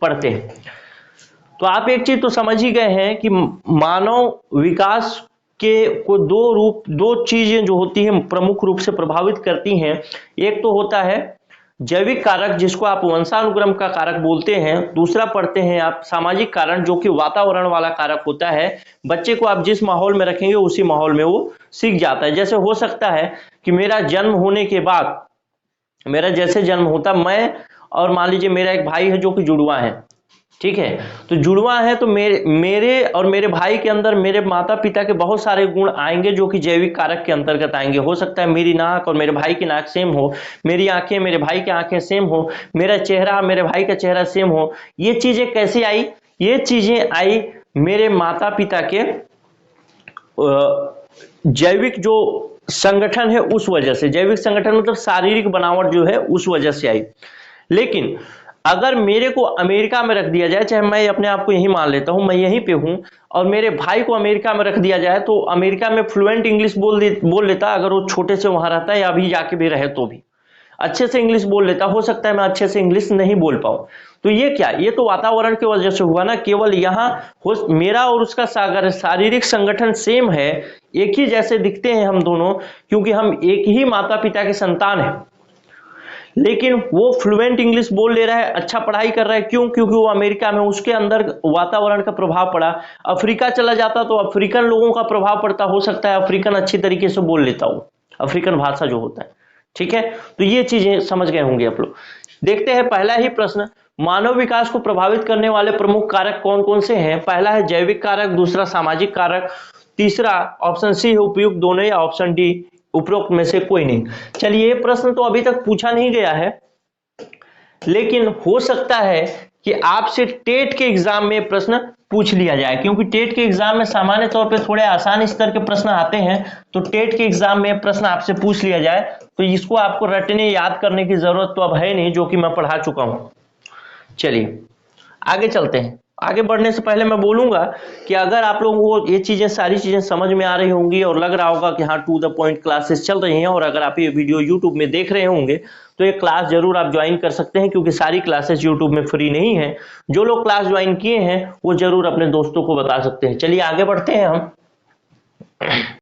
पढ़ते हैं। तो आप एक चीज तो समझ ही गए हैं कि मानव विकास के को दो चीजें जो होती हैं प्रमुख रूप से प्रभावित करती हैं। एक तो होता है जैविक कारक, जिसको आप वंशानुक्रम का कारक बोलते हैं। दूसरा पढ़ते हैं आप सामाजिक कारण, जो कि वातावरण वाला कारक होता है। बच्चे को आप जिस माहौल में रखेंगे उसी माहौल में वो सीख जाता है। जैसे हो सकता है कि मेरा जन्म होने के बाद, मेरा जैसे जन्म होता, मैं और मान लीजिए मेरा एक भाई है जो कि जुड़वा है, ठीक है। तो जुड़वा है तो मेरे और मेरे भाई के अंदर मेरे माता पिता के बहुत सारे गुण आएंगे जो कि जैविक कारक के अंतर्गत आएंगे। हो सकता है मेरी नाक और मेरे भाई की नाक सेम हो, मेरी आंखें मेरे भाई की आंखें सेम हो, मेरा चेहरा मेरे भाई का चेहरा सेम हो। ये चीजें कैसे आई? ये चीजें आई मेरे माता पिता के जैविक जो संगठन है उस वजह से। जैविक संगठन मतलब शारीरिक बनावट जो है उस वजह से आई। लेकिन अगर मेरे को अमेरिका में रख दिया जाए, चाहे मैं अपने आप को यही मान लेता हूं, मैं यहीं पे हूं, और मेरे भाई को अमेरिका में रख दिया जाए तो अमेरिका में फ्लुएंट इंग्लिश बोल लेता, अगर वो छोटे से वहां रहता है या अभी जाके भी रहे तो भी अच्छे से इंग्लिश बोल लेता। हो सकता है मैं अच्छे से इंग्लिश नहीं बोल पाऊं। तो ये क्या, ये तो वातावरण की वजह से हुआ ना। केवल यहाँ मेरा और उसका शारीरिक संगठन सेम है, एक ही जैसे दिखते हैं हम दोनों, क्योंकि हम एक ही माता पिता के संतान हैं। लेकिन वो फ्लुएंट इंग्लिश बोल ले रहा है, अच्छा पढ़ाई कर रहा है, क्यों? क्योंकि वो अमेरिका में, उसके अंदर वातावरण का प्रभाव पड़ा। अफ्रीका चला जाता तो अफ्रीकन लोगों का प्रभाव पड़ता, हो सकता है अफ्रीकन अच्छी तरीके से बोल लेता हो, अफ्रीकन भाषा जो होता है, ठीक है। तो ये चीजें समझ गए होंगे आप लोग। देखते हैं पहला ही प्रश्न, मानव विकास को प्रभावित करने वाले प्रमुख कारक कौन कौन से हैं? पहला है जैविक कारक, दूसरा सामाजिक कारक, तीसरा ऑप्शन सी है उपयुक्त दोनों, या ऑप्शन डी उपरोक्त में से कोई नहीं। चलिए, ये प्रश्न तो अभी तक पूछा नहीं गया है, लेकिन हो सकता है कि आपसे टेट के एग्जाम में प्रश्न पूछ लिया जाए, क्योंकि टेट के एग्जाम में सामान्य तौर पे थोड़े आसान स्तर के प्रश्न आते हैं। तो टेट के एग्जाम में प्रश्न आपसे पूछ लिया जाए तो इसको आपको रटने याद करने की जरूरत तो अब है नहीं, जो कि मैं पढ़ा चुका हूं। चलिए आगे चलते हैं। आगे बढ़ने से पहले मैं बोलूंगा कि अगर आप लोगों को ये चीजें, सारी चीजें समझ में आ रही होंगी और लग रहा होगा कि हाँ टू द पॉइंट क्लासेस चल रही हैं, और अगर आप ये वीडियो यूट्यूब में देख रहे होंगे तो ये क्लास जरूर आप ज्वाइन कर सकते हैं, क्योंकि सारी क्लासेस यूट्यूब में फ्री नहीं है। जो लोग क्लास ज्वाइन किए हैं वो जरूर अपने दोस्तों को बता सकते हैं। चलिए आगे बढ़ते हैं हम।